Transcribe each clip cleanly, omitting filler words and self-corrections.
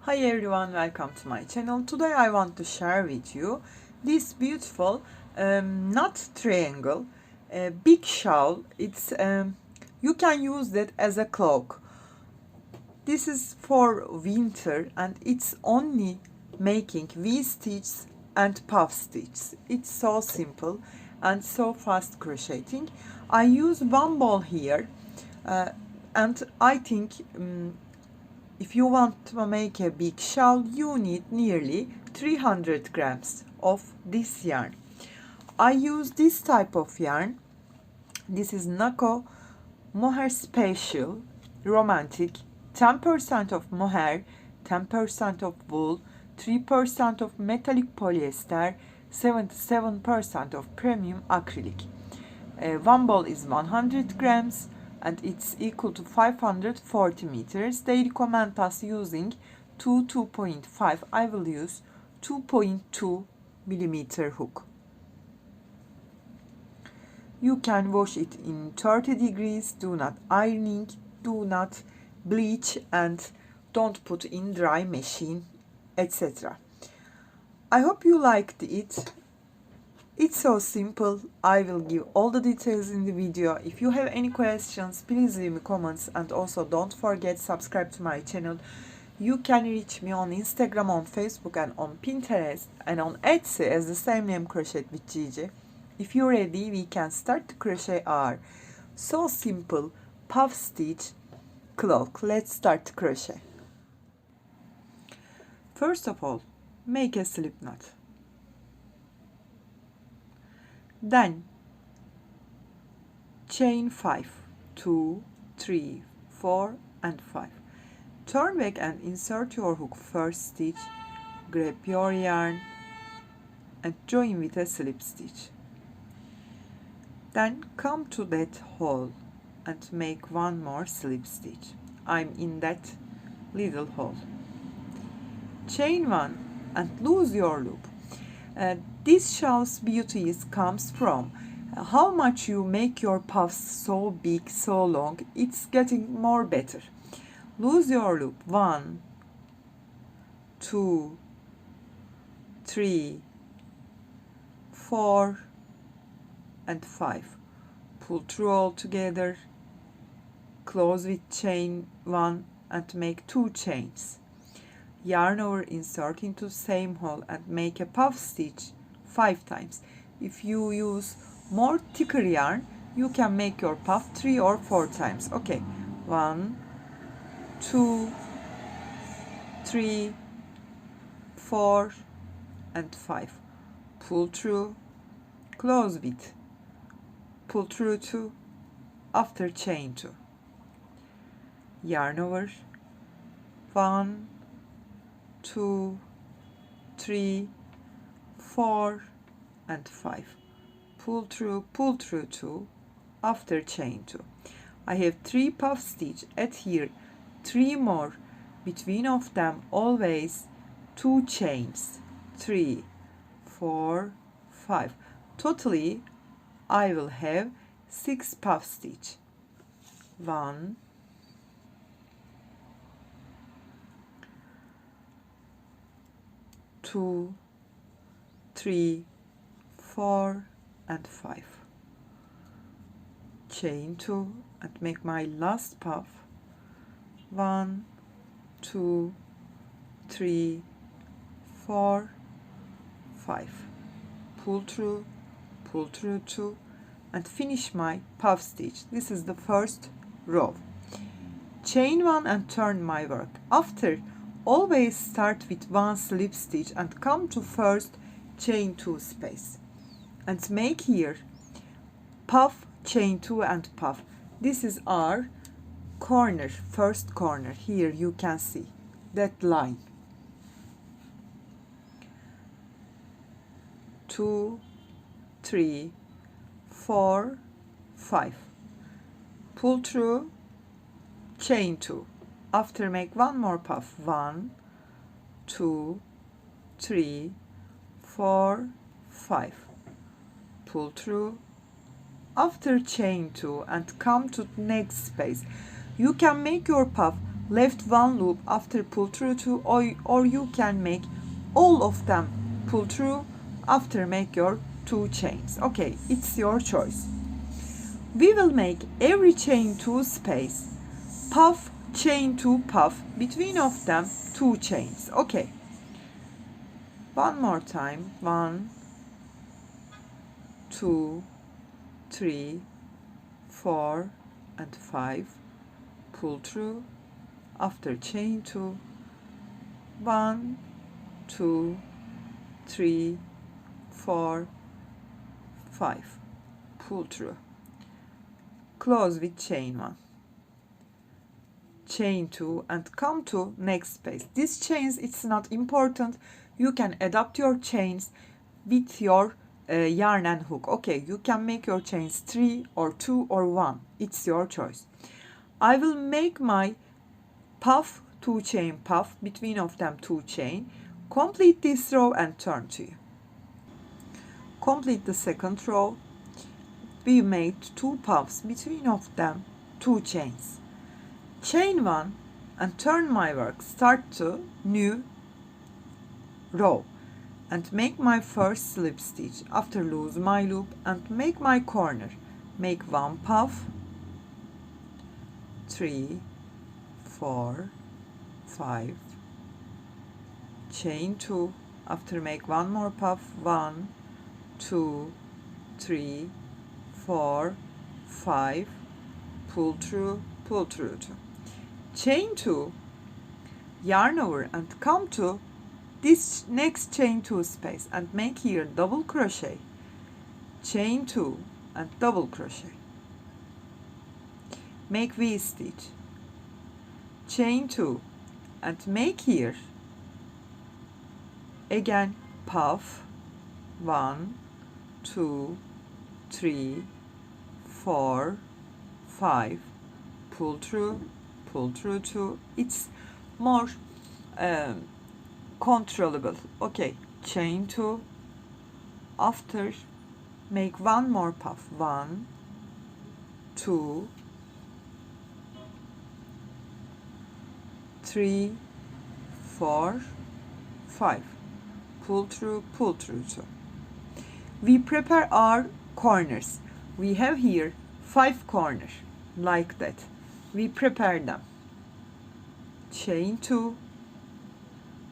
Hi everyone, welcome to my channel. Today I want to share with you this beautiful knot triangle big shawl. It's you can use that as a cloak. This is for winter and it's only making V-stitches and puff stitches. It's so simple and so fast crocheting. I use one ball here and I think if you want to make a big shawl, you need nearly 300 grams of this yarn. I use this type of yarn. This is Nako Mohair Special Romantic. 10% of mohair, 10% of wool, 3% of metallic polyester, 77% of premium acrylic. One ball is 100 grams. And it's equal to 540 meters. They recommend us using 2.5. I will use 2.2 millimeter hook. You can wash it in 30 degrees. Do not ironing, do not bleach, and don't put in dry machine, etc. I hope you liked it. It's so simple. I will give all the details in the video. If you have any questions, please leave me comments, and also don't forget subscribe to my channel. You can reach me on Instagram, on Facebook, and on Pinterest, and on Etsy as the same name, Crochet with Gigi. If you're ready, we can start to crochet our so simple puff stitch cloak. Let's start to crochet. First of all, make a slip knot. Then chain 5, 2, 3, 4 and 5. Turn back and insert your hook first stitch, grab your yarn and join with a slip stitch. Then come to that hole and make one more slip stitch. I'm in that little hole. Chain 1 and lose your loop. This shawl's beauty comes from how much you make your puffs so big, so long. It's getting more better. Lose your loop. 1, 2, 3, 4 and 5. Pull through all together. Close with chain 1 and make 2 chains. Yarn over, insert into same hole and make a puff stitch 5 times. If you use more thicker yarn, you can make your puff 3 or 4 times. Okay, 1, 2, 3, 4 and 5. Pull through, close with, pull through 2, after chain 2. Yarn over, 1, 2, 3, 4 and 5. Pull through 2 after chain 2. I have 3 puff stitch. Add here 3 more, between of them always 2 chains. 3, 4, 5. Totally I will have 6 puff stitch. 1, 2, 3, 4 and 5. Chain 2 and make my last puff. 1, 2, 3, 4, 5. Pull through 2 and finish my puff stitch. This is the first row. Chain 1 and turn my work. After, always start with 1 slip stitch and come to first chain 2 space and make here puff, chain 2 and puff. This is our corner, first corner. Here you can see that line. 2, 3, 4, 5. Pull through, chain 2. After make 1 more puff. 1, 2, 3, 4, 5. Pull through. After chain 2 and come to next space. You can make your puff left one loop after pull through 2, or you can make all of them pull through after make your 2 chains. Okay, it's your choice. We will make every chain 2 space, puff, chain 2, puff, between of them 2 chains. Okay, one more time. 1, 2, 3, 4 and 5, pull through after chain 2, 1, 2, 3, 4, 5, pull through, close with chain 1, chain 2 and come to next space. These chains, it's not important, you can adapt your chains with your yarn and hook. Okay, you can make your chains 3 or 2 or 1, it's your choice. I will make my puff, 2 chain puff, between of them 2 chain, complete this row and turn to you. Complete the second row. We made 2 puffs, between of them 2 chains, chain 1 and turn my work, start to new row and make my first slip stitch after lose my loop and make my corner, make 1 puff, 3, 4, 5, chain 2, after make 1 more puff, 1, 2, 3, 4, 5, pull through 2, chain 2, yarn over and come to this next chain 2 space and make here double crochet, chain 2 and double crochet, make V stitch, chain 2 and make here again puff, 1, 2, 3, 4, 5, pull through 2. It's more controllable. Okay, chain 2, after make 1 more puff, 1, 2, 3, 4, 5, pull through 2. We prepare our corners. We have here 5 corners like that. We prepare them, chain 2,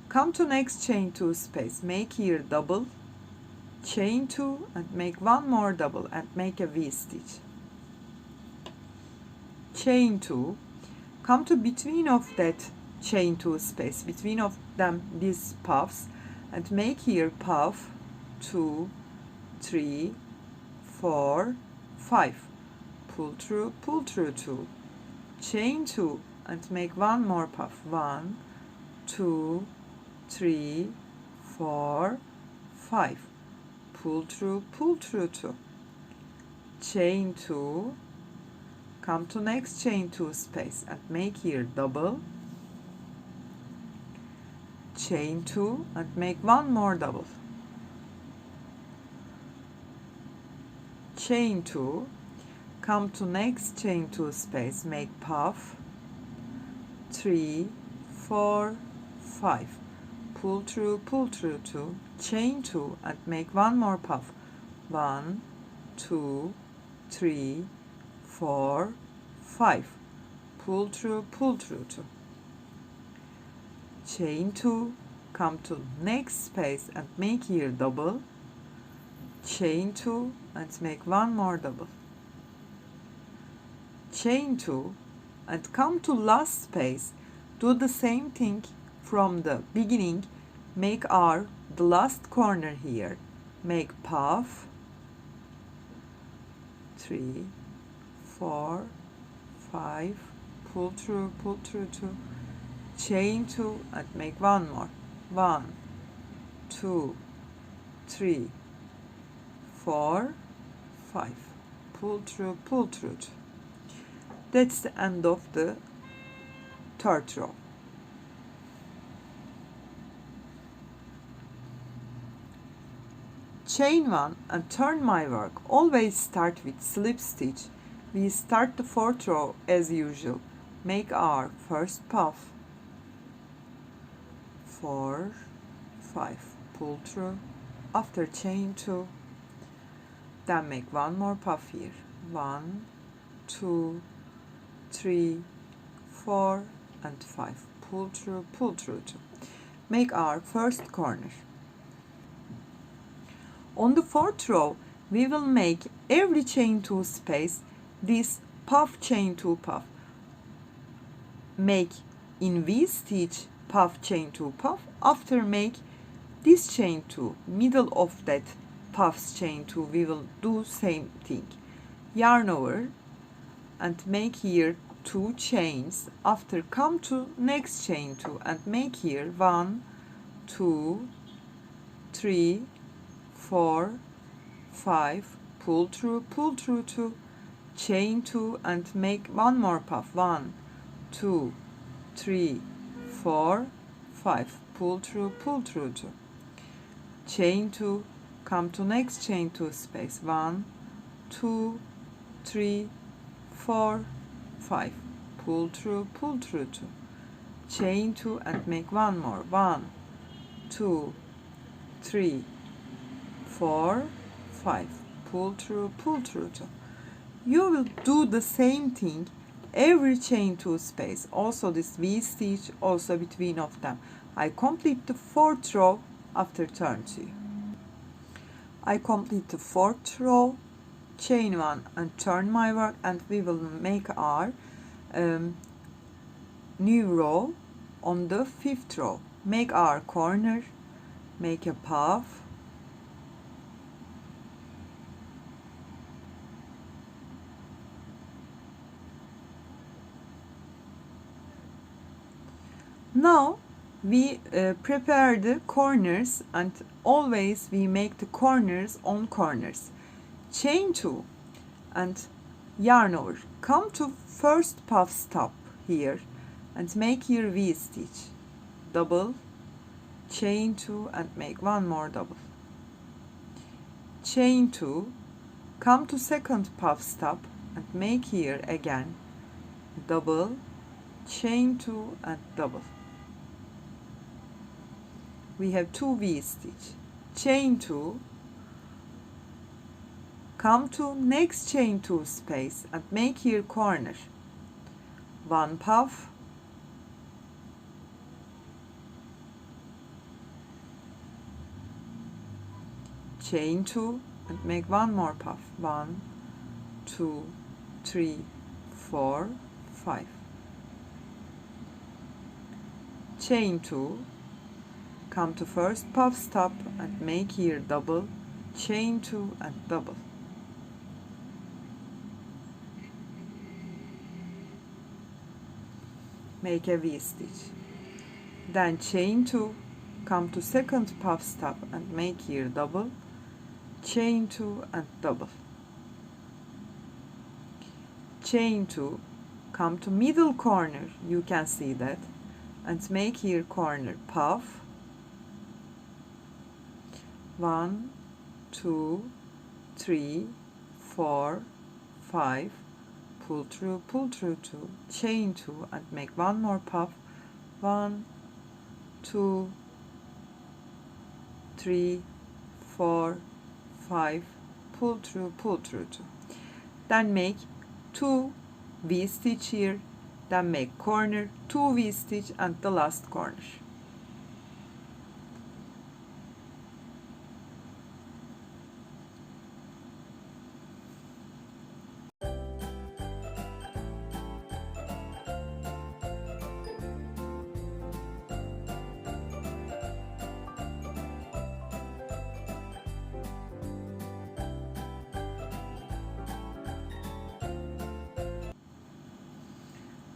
come to next chain 2 space, make here double, chain 2 and make 1 more double and make a V stitch, chain 2, come to between of that chain 2 space, between of them these puffs and make here puff, 2, 3, 4, 5, pull through 2, chain 2 and make 1 more puff, 1, 2, 3, 4, 5, pull through 2, chain 2, come to next chain 2 space and make here double, chain 2 and make 1 more double, chain 2, come to next chain 2 space, make puff, 3, 4, 5, pull through 2, chain 2 and make 1 more puff, 1, 2, 3, 4, 5, pull through 2, chain 2, come to next space and make here double, chain 2 and make 1 more double, chain 2 and come to last space, do the same thing from the beginning, make the last corner here, make puff, 3, 4, 5, pull through 2, chain 2 and make 1 more, 1, 2, 3, 4, 5, pull through 2. That's the end of the third row. Chain 1 and turn my work. Always start with slip stitch. We start the fourth row as usual make our first puff, 4, 5, pull through, after chain 2, then make one more puff here, 1, 2, 3, 4 and 5, pull through 2, make our first corner. On the 4th row we will make every chain 2 space this puff chain 2 puff, make in V stitch puff chain 2 puff, after make this chain 2, middle of that puffs chain 2 we will do same thing, yarn over and make here 2 chains, after come to next chain 2 and make here 1, 2, 3, 4, 5, pull through 2, chain 2 and make one more puff, 1, 2, 3, 4, 5, pull through 2, chain 2, come to next chain 2 space, 1, 2, 3, 4, 5, pull through 2, chain 2 and make one more, 1, 2, 3, 4, 5, pull through 2. You will do the same thing every chain 2 space, also this V stitch, also between of them. I complete the 4th row after turn to you. I complete the 4th row, chain 1 and turn my work, and we will make our new row on the 5th row. Make our corner, make a puff, now we prepare the corners, and always we make the corners on corners. Chain 2 and yarn over, come to first puff stop here and make here V stitch, double, chain 2 and make one more double, chain 2, come to second puff stop and make here again double, chain 2 and double. We have 2 V stitch, chain 2, come to next chain 2 space and make here corner, 1 puff, chain 2 and make one more puff, 1, 2, 3, 4, 5, chain 2, come to first puff stop and make here double, chain 2 and double, make a V stitch, then chain 2, come to second puff stop and make here double, chain 2 and double, chain 2, come to middle corner, you can see that, and make here corner puff, 1, 2, 3, 4, 5, pull through 2, chain 2 and make one more puff, 1, 2, 3, 4, 5, pull through 2. Then make 2 V stitch here, then make corner, 2 V stitch and the last corner.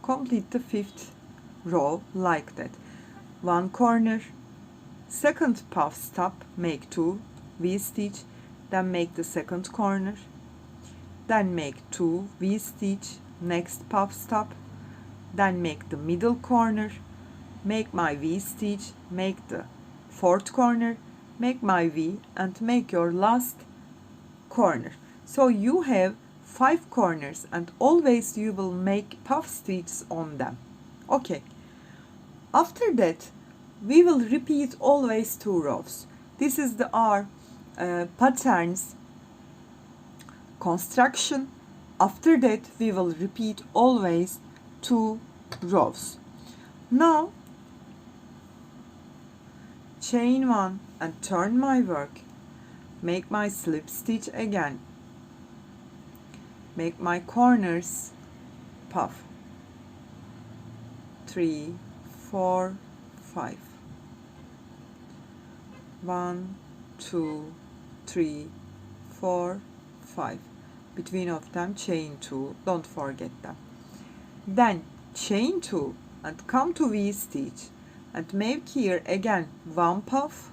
Complete the 5th row like that. 1 corner, second puff stop, make 2 V stitch, then make the second corner, then make 2 V stitch, next puff stop, then make the middle corner, make my V stitch, make the 4th corner, make my V and make your last corner. So you have 5 corners, and always you will make puff stitches on them. Okay, after that we will repeat always 2 rows. This is the our patterns construction. After that we will repeat always 2 rows. Now chain 1 and turn my work, make my slip stitch again, make my corners puff, 3 4 5, 1 2 3 4 5, between of them chain 2, don't forget them. Then chain 2 and come to V stitch and make here again 1 puff,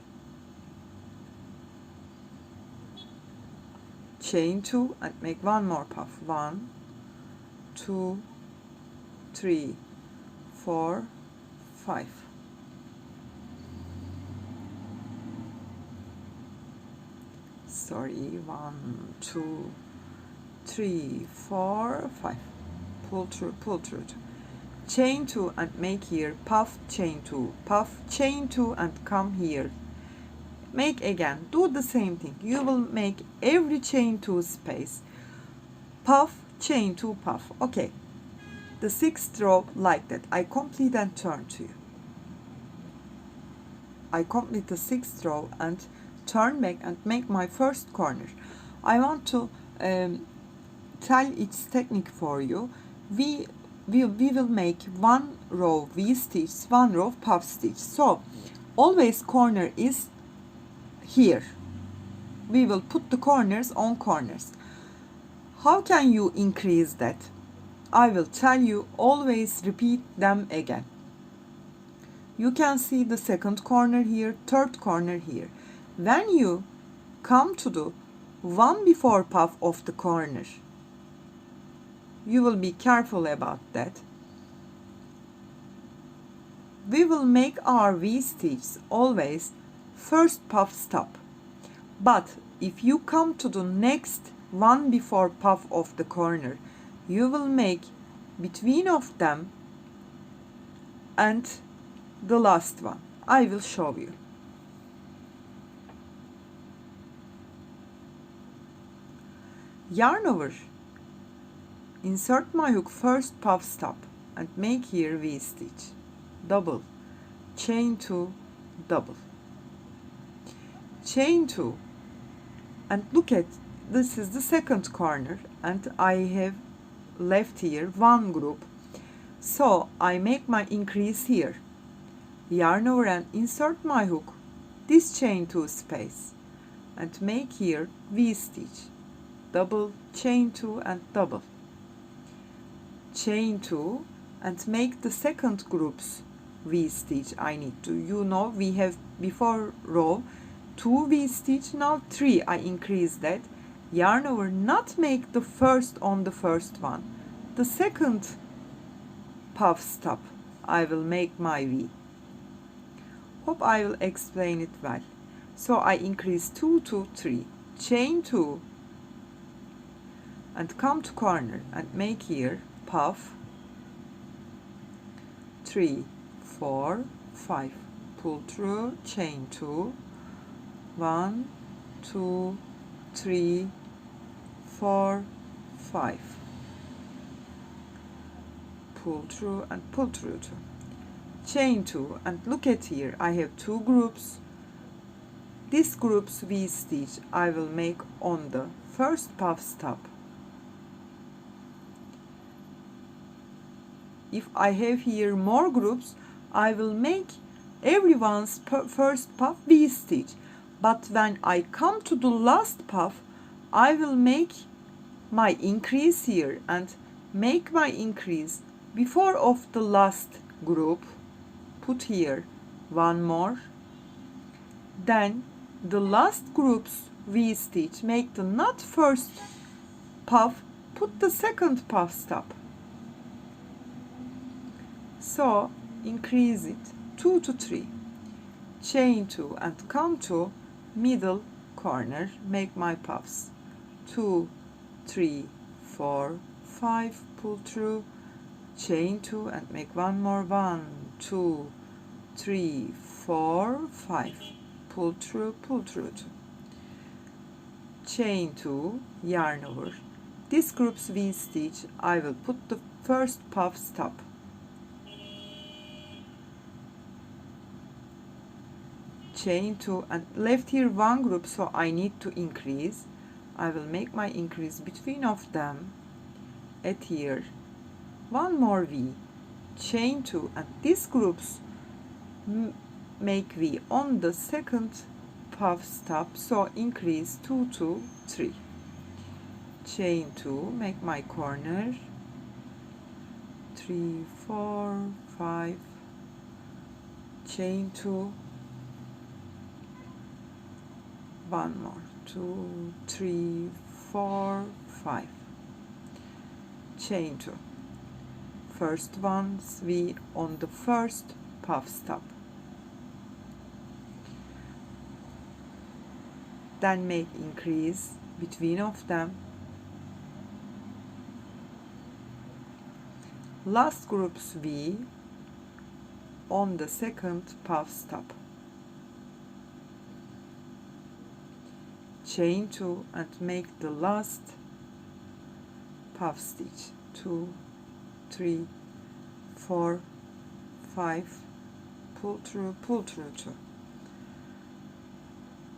chain 2 and make 1 more puff, 1 2 3 4 5. Sorry, 1 2 3 4 5. Pull through, chain 2 and make here puff, chain 2, puff, chain 2 and come here, make again, do the same thing. You will make every chain 2 space, puff, chain 2, puff. Okay, the 6th row like that. I complete and turn to you. I complete the 6th row and turn back and make my first corner. I want to tell its technique for you. We will make 1 row V stitch, 1 row puff stitch. So always corner is here. We will put the corners on corners. How can you increase that? I will tell you, always repeat them again. You can see the 2nd corner here, 3rd corner here. When you come to the 1 before puff of the corner, you will be careful about that. We will make our V stitch always first puff stop. But if you come to the next 1 before puff of the corner, you will make between of them and the last one. I will show you. Yarn over, insert my hook, first puff stop and make here V stitch, double, chain 2, double, chain 2, and look at, this is the 2nd corner and I have left here 1 group, so I make my increase here, yarn over and insert my hook, this chain 2 space and make here V stitch, double, chain 2 and double, chain 2 and make the 2nd group's V stitch. I need to, you know, we have before row 2 V stitch, now 3. I increase that, yarn over, not make the first on the first one, the 2nd puff stop I will make my V. Hope I will explain it well. So I increase 2 2 3, chain 2 and come to corner and make here puff, 3 4 5, pull through, chain 2, 1 2 3 4 5, pull through and pull through 2, chain 2 and look at here, I have 2 groups. This group's V stitch I will make on the first puff stop. If I have here more groups, I will make everyone's first puff V stitch, but when I come to the last puff, I will make my increase here and make my increase before of the last group, put here 1 more, then the last group's V stitch, make the not first puff, put the 2nd puff stop. So increase it 2 to 3, chain 2 and come to middle corner, make my puffs, 2 3 4, 5, pull through, chain 2 and make one more, 1, 2, 3, 4, 5, pull through, 2, chain 2, yarn over. This group's V stitch I will put the first puff stop, chain 2 and left here one group, so I need to increase. I will make my increase between of them at here, one more V, chain 2 and these groups make V on the second puff stop, so increase 2 to 3, chain 2, make my corner, 3, 4, 5, chain 2, one more, 2, 3, 4, 5, chain 2, first one's V on the first puff stop, then make increase between of them, last group's V on the second puff stop, chain 2 and make the last puff stitch, 2, 3, 4, 5, pull through 2,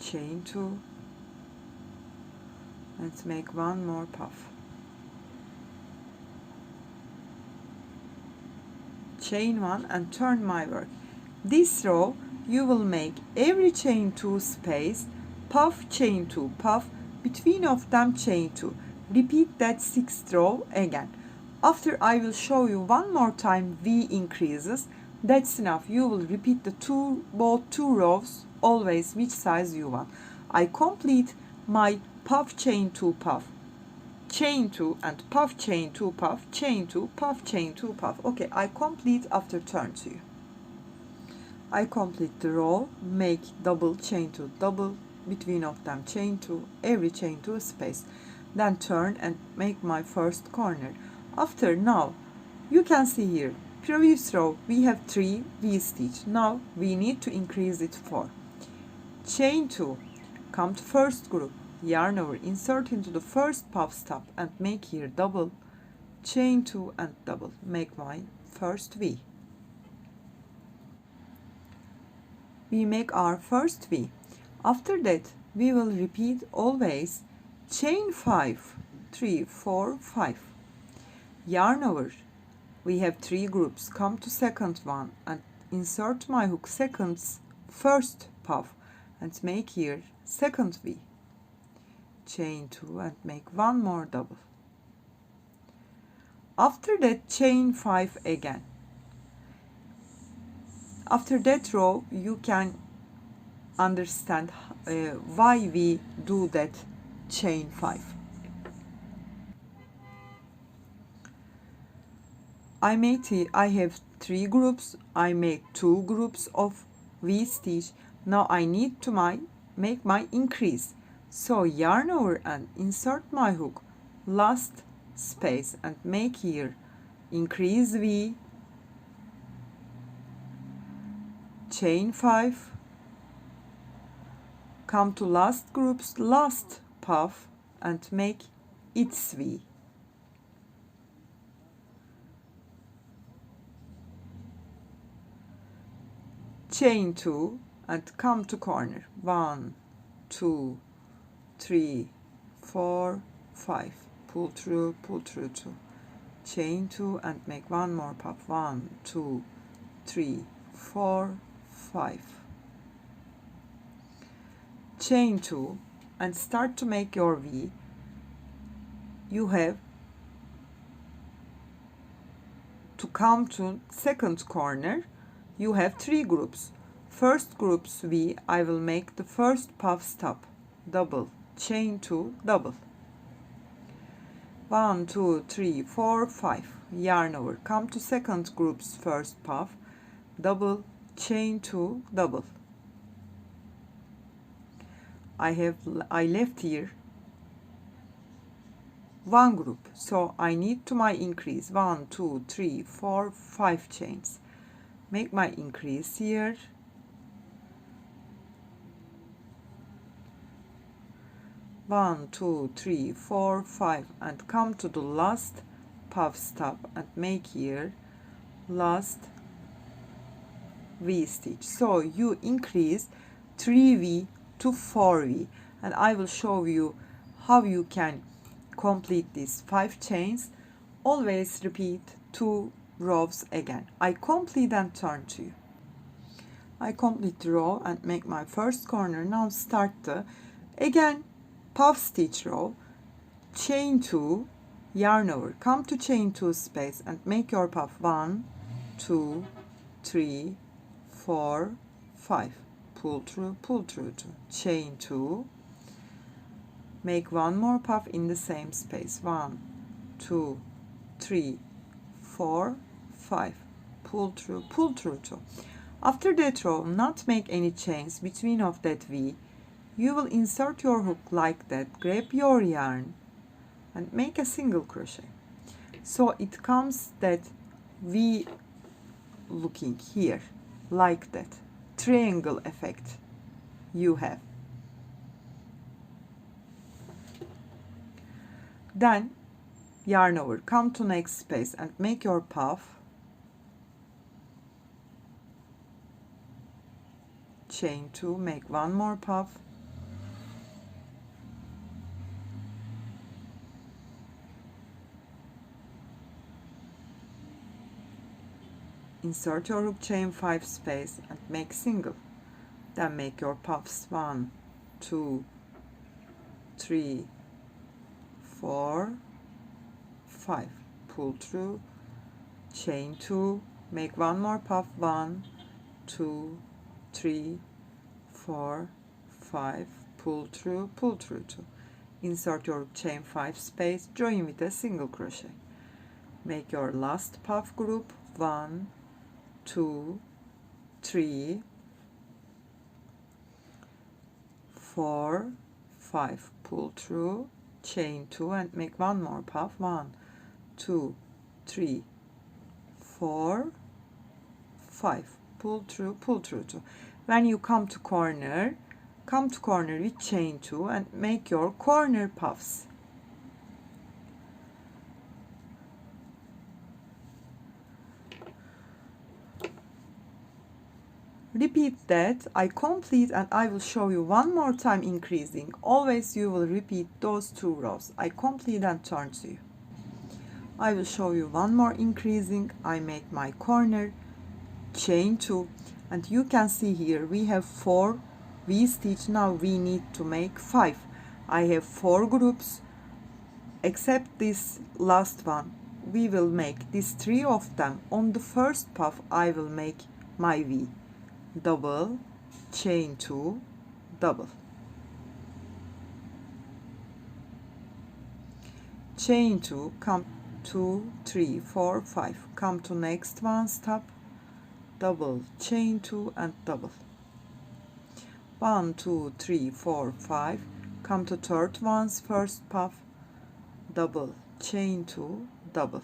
chain 2 and make one more puff, chain 1 and turn my work. This row you will make every chain 2 space, puff, chain 2, puff, between of them chain 2. Repeat that 6th row again. After I will show you one more time V increases. That's enough. You will repeat the both two rows always which size you want. I complete my puff, chain 2, puff, chain 2 and puff, chain 2, puff, chain 2, puff, chain 2, puff. Okay, I complete after turn to you. I complete the row, make double, chain 2, double, between of them chain 2, every chain 2 space, then turn and make my first corner. After, now you can see here previous row we have 3 V stitch, now we need to increase it 4, chain 2, come to first group, yarn over, insert into the first puff stop and make here double, chain 2 and double, make my first V. We make our first V. After that we will repeat always chain 5, 3, 4, 5, yarn over. We have 3 groups, come to second one and insert my hook second's first puff and make here second V, chain 2 and make one more double. After that chain 5 again. After that row you can understand why we do that chain 5. I have 3 groups, I make 2 groups of V stitch. Now I need to make my increase, so yarn over and insert my hook last space and make here increase V, chain 5, come to last group's last puff and make its V, chain 2 and come to corner, 1, 2, 3, 4, 5, pull through 2, chain 2 and make one more puff, 1, 2, 3, 4, 5, chain 2 and start to make your V. You have to come to second corner. You have 3 groups. First group's V I will make the first puff stop, double, chain 2, double, 1, 2, 3, 4, 5, yarn over, come to second group's first puff, double, chain 2, double. I left here one group, so I need to my increase 1 2 3 4 5 chains. Make my increase here, 1 2 3 4 5, and come to the last puff stop and make here last V stitch. So you increase 3V to 4V, and I will show you how you can complete these 5 chains. Always repeat 2 rows again. I complete and turn to you. I complete the row and make my first corner. Now start the again puff stitch row, chain 2, yarn over, come to chain 2 space and make your puff 1 2 3 4 5, pull through 2, chain 2, make one more puff in the same space, 1 2 3 4 5, pull through 2. After that row, not make any chains between of that V. You will insert your hook like that, grab your yarn and make a single crochet. So it comes that V looking here, like that, triangle effect you have. Then yarn over, come to next space and make your puff, chain 2, make one more puff, insert your hook, chain 5 space and make single. Then make your puffs 1 2 3 4 5, pull through, chain 2, make one more puff, 1 2 3 4 5, pull through 2, insert your chain 5 space, join with a single crochet, make your last puff group, 1 2 3 4 5, pull through, chain 2 and make one more puff, 1 2 3 4 5, pull through 2. When you come to corner with chain 2 and make your corner puffs. Repeat that. I complete and I will show you one more time increasing. Always you will repeat those 2 rows. I complete and turn to you. I will show you one more increasing. I make my corner, chain 2, and you can see here we have 4 V stitch. Now we need to make 5. I have 4 groups except this last one. We will make these 3 of them. On the first puff I will make my V, double, chain 2, double, chain 2, come 2 3 4 5, come to next one, stop, double, chain 2 and double, 1 2 3 4 5, come to third one's first puff, double, chain 2, double,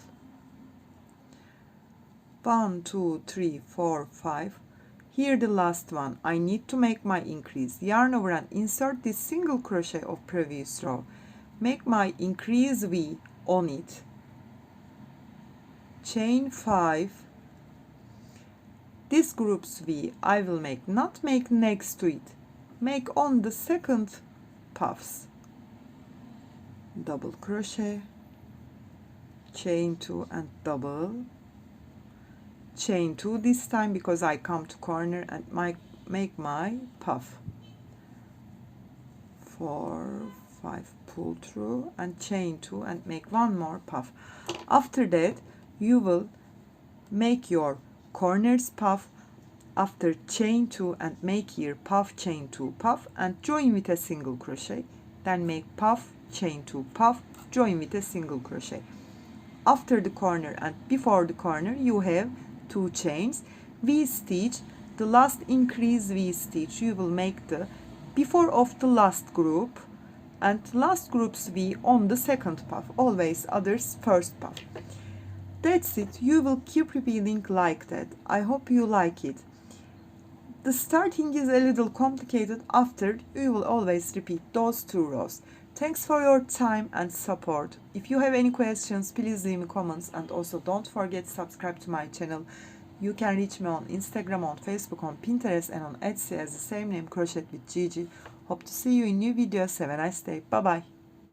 1 2 3 4 5. Here the last one, I need to make my increase, yarn over and insert this single crochet of previous row, make my increase V on it, chain 5, this group's V I will make, not make next to it, make on the second puffs, double crochet, chain 2 and double, chain 2 this time because I come to corner and make my puff, 4 5, pull through and chain 2 and make one more puff. After that you will make your corners puff after chain 2 and make here puff, chain 2, puff and join with a single crochet, then make puff, chain 2, puff, join with a single crochet. After the corner and before the corner you have 2 chains, V stitch, the last increase V stitch you will make the before of the last group and last group's V on the second puff, always others first puff. That's it. You will keep repeating like that. I hope you like it. The starting is a little complicated. After, you will always repeat those 2 rows. Thanks for your time and support. If you have any questions, please leave me comments, and also don't forget to subscribe to my channel. You can reach me on Instagram, on Facebook, on Pinterest, and on Etsy as the same name, Crochet with Gigi. Hope to see you in new videos. Have a nice day. Bye bye.